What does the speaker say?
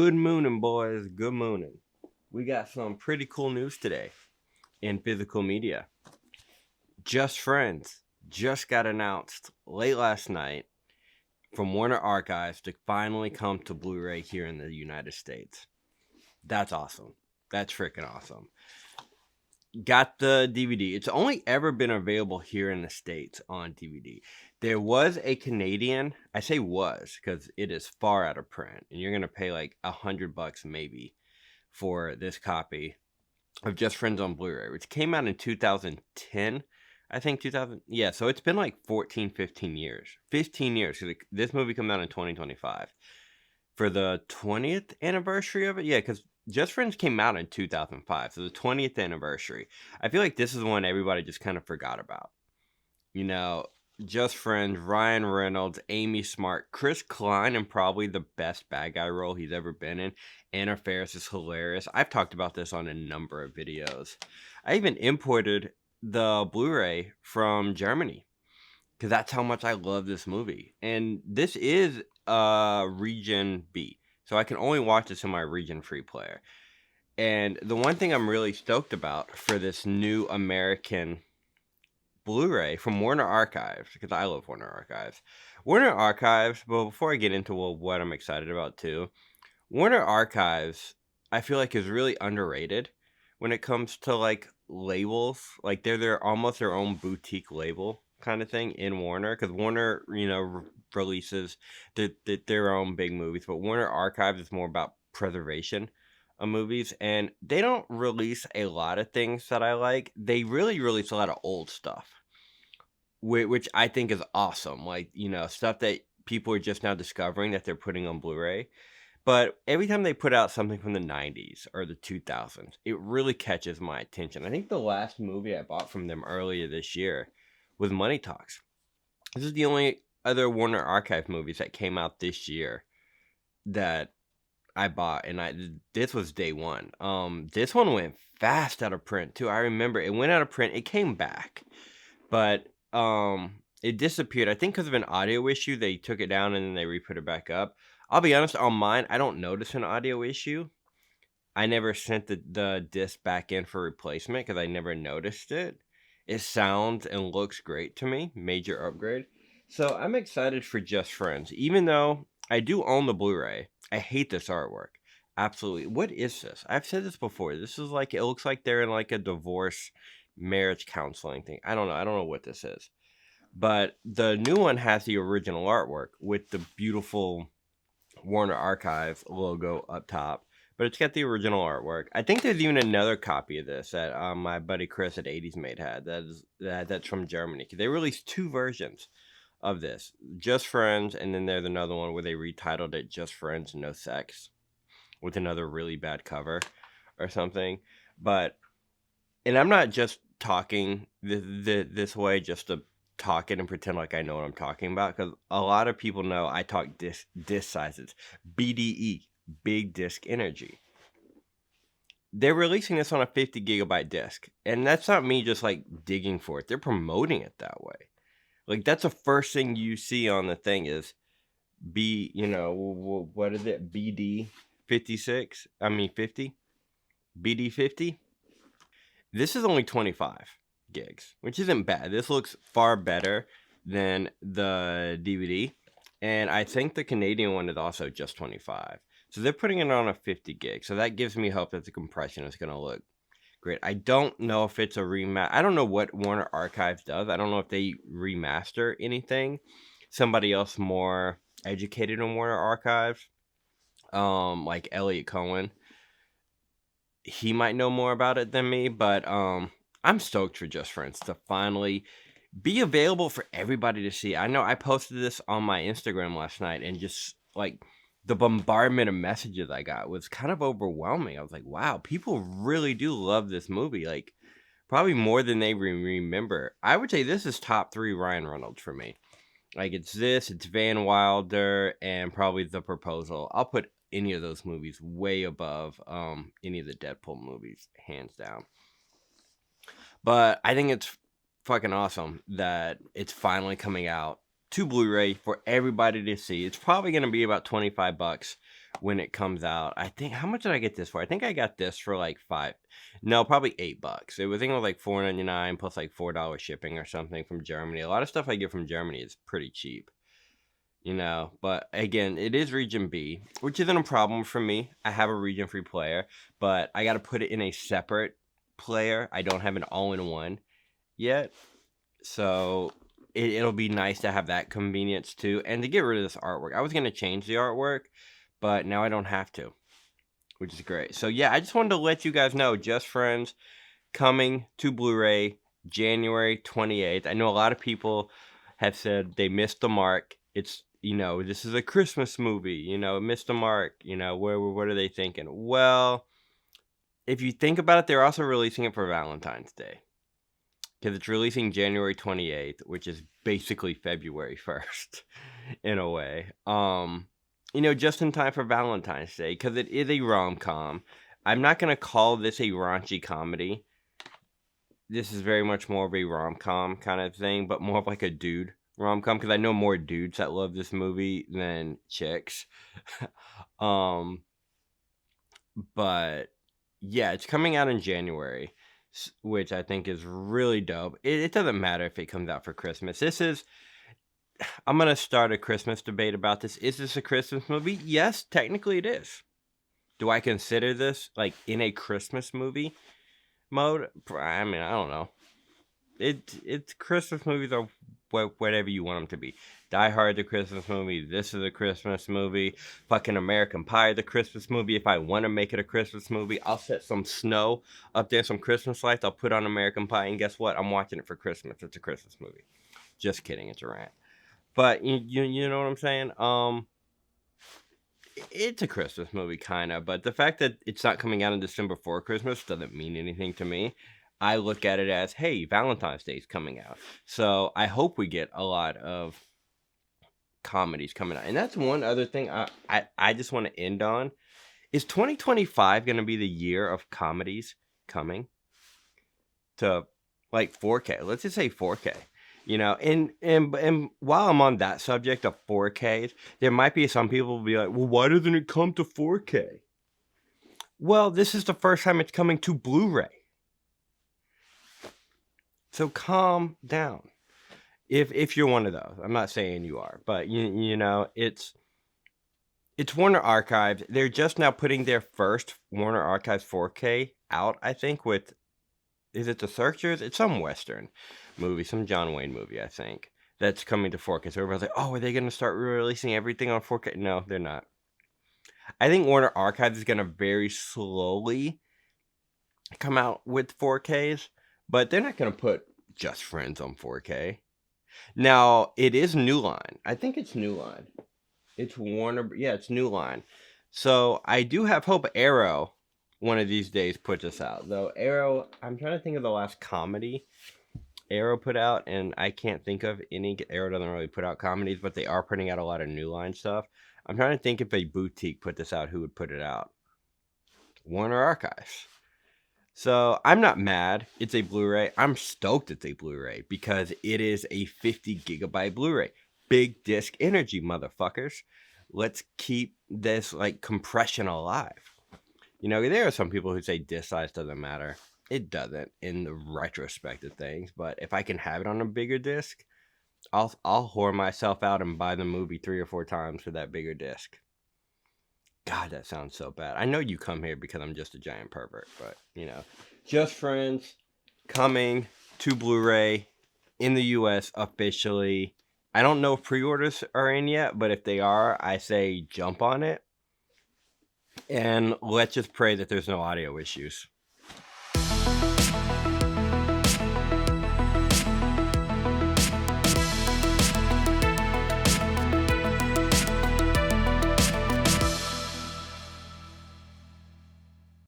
Good mooning, boys. Good mooning. We got some pretty cool news today in physical media. Just Friends just got announced late last night from Warner Archives to finally come to Blu-ray here in the United States. That's awesome. That's freaking awesome. Got the DVD. It's only ever been available here in the States on DVD. There was a Canadian, I say was because it is far out of print, and you're gonna pay like $100 maybe for this copy of Just Friends on Blu-ray, which came out in 2010. I think 2000. Yeah, so it's been like 14, 15 years. 15 years. 'Cause this movie came out in 2025. For the 20th anniversary of it? Yeah, because Just Friends came out in 2005. So the 20th anniversary. I feel like this is one everybody just kind of forgot about. You know, Just Friends, Ryan Reynolds, Amy Smart, Chris Klein, and probably the best bad guy role he's ever been in. Anna Faris is hilarious. I've talked about this on a number of videos. I even imported the Blu-ray from Germany because that's how much I love this movie. And this is region B, so I can only watch this in my region free player. And the one thing I'm really stoked about for this new American Blu-ray from Warner Archives, because I love Warner Archives. Warner Archives, well, before I get into what I'm excited about too, Warner Archives, I feel like is really underrated when it comes to like labels. Like they're almost their own boutique label kind of thing in Warner, because Warner, releases their own big movies, but Warner Archives is more about preservation of movies, and they don't release a lot of things that I like. They really release a lot of old stuff, which I think is awesome. Like, stuff that people are just now discovering that they're putting on Blu-ray. But every time they put out something from the 90s or the 2000s, it really catches my attention. I think the last movie I bought from them earlier this year was Money Talks. This is the only other Warner Archive movies that came out this year that I bought, and this was day one. This one went fast out of print too. I remember it went out of print. It came back, but it disappeared. I think because of an audio issue, they took it down and then they re-put it back up. I'll be honest, on mine, I don't notice an audio issue. I never sent the disc back in for replacement because I never noticed it. It sounds and looks great to me. Major upgrade. So I'm excited for Just Friends. Even though I do own the Blu-ray, I hate this artwork. Absolutely. What is this? I've said this before. This is like, it looks like they're in like a divorce marriage counseling thing. I don't know. I don't know what this is. But the new one has the original artwork with the beautiful Warner Archive logo up top, but it's got the original artwork. I think there's even another copy of this that my buddy Chris at 80s Made had. That's from Germany. They released two versions of this, Just Friends, and then there's another one where they retitled it Just Friends No Sex, with another really bad cover or something. And I'm not just talking this way just to talk it and pretend like I know what I'm talking about, because a lot of people know I talk disc sizes. BDE, big disc energy. They're releasing this on a 50 gigabyte disc, and that's not me just like digging for it. They're promoting it that way. Like, that's the first thing you see on the thing is what is it? BD 56? I mean 50? BD 50? This is only 25 gigs, which isn't bad. This looks far better than the DVD, and I think the Canadian one is also just 25. So they're putting it on a 50 gig, so that gives me hope that the compression is going to look great. I don't know if it's a remaster. I don't know what Warner Archives does. I don't know if they remaster anything. Somebody else more educated on Warner Archives, like Elliot Cohen, he might know more about it than me, but I'm stoked for Just Friends to finally be available for everybody to see. I know I posted this on my Instagram last night, and just like the bombardment of messages I got was kind of overwhelming. I was like, wow, people really do love this movie. Like, probably more than they remember. I would say this is top 3 Ryan Reynolds for me. Like, it's Van Wilder, and probably The Proposal. I'll put any of those movies way above any of the Deadpool movies, hands down. But I think it's fucking awesome that it's finally coming out to Blu-ray for everybody to see. It's probably going to be about $25 when it comes out. I think, how much did I get this for? I think I got this for like probably $8. It was, I think it was like $4.99 plus like $4 shipping or something from Germany. A lot of stuff I get from Germany is pretty cheap, but again, it is region B, which isn't a problem for me. I have a region free player, but I got to put it in a separate player. I don't have an all-in-one yet, so it'll be nice to have that convenience too, and to get rid of this artwork. I was going to change the artwork, but now I don't have to, which is great. So yeah, I just wanted to let you guys know, Just Friends coming to Blu-ray January 28th. I know a lot of people have said they missed the mark. It's, this is a Christmas movie, it missed the mark, what are they thinking? Well, if you think about it, they're also releasing it for Valentine's Day, because it's releasing January 28th, which is basically February 1st in a way. Just in time for Valentine's Day, because it is a rom-com. I'm not going to call this a raunchy comedy. This is very much more of a rom-com kind of thing, but more of like a dude rom-com, because I know more dudes that love this movie than chicks. But yeah, it's coming out in January, which I think is really dope. It doesn't matter if it comes out for Christmas. I'm going to start a Christmas debate about this. Is this a Christmas movie? Yes, technically it is. Do I consider this like in a Christmas movie mode? I mean, I don't know. It's Christmas movies are whatever you want them to be. Die Hard, the Christmas movie. This is a Christmas movie. Fucking American Pie, the Christmas movie. If I want to make it a Christmas movie, I'll set some snow up there, some Christmas lights. I'll put on American Pie, and guess what? I'm watching it for Christmas. It's a Christmas movie. Just kidding. It's a rant. But you know what I'm saying? It's a Christmas movie, kind of. But the fact that it's not coming out in December for Christmas doesn't mean anything to me. I look at it as, hey, Valentine's Day is coming out. So I hope we get a lot of comedies coming out. And that's one other thing I just want to end on. Is 2025 going to be the year of comedies coming to like 4K? Let's just say 4K. And while I'm on that subject of 4Ks, there might be some people will be like, well, why doesn't it come to 4K? Well, this is the first time it's coming to Blu-ray. So calm down. If you're one of those, I'm not saying you are, but it's Warner Archives. They're just now putting their first Warner Archives 4K out, I think, with, is it The Searchers? It's some Western movie, some John Wayne movie, I think, that's coming to 4K. So everybody's like, oh, are they going to start releasing everything on 4K? No, they're not. I think Warner Archives is going to very slowly come out with 4Ks, but they're not going to put Just Friends on 4K. Now, it is New Line. I think it's New Line. It's Warner. Yeah, it's New Line. So I do have hope Arrow one of these days puts us out. Though Arrow, I'm trying to think of the last comedy Arrow put out, and I can't think of any. Arrow doesn't really put out comedies, but they are putting out a lot of New Line stuff. I'm trying to think if a boutique put this out, who would put it out? Warner Archives. So I'm not mad. It's a Blu-ray. I'm stoked it's a Blu-ray because it is a 50 gigabyte Blu-ray. Big disc energy, motherfuckers. Let's keep this like compression alive. There are some people who say disc size doesn't matter. It doesn't in the retrospect of things. But if I can have it on a bigger disc, I'll whore myself out and buy the movie 3 or 4 times for that bigger disc. God, that sounds so bad. I know you come here because I'm just a giant pervert, but, Just Friends coming to Blu-ray in the U.S. officially. I don't know if pre-orders are in yet, but if they are, I say jump on it. And let's just pray that there's no audio issues.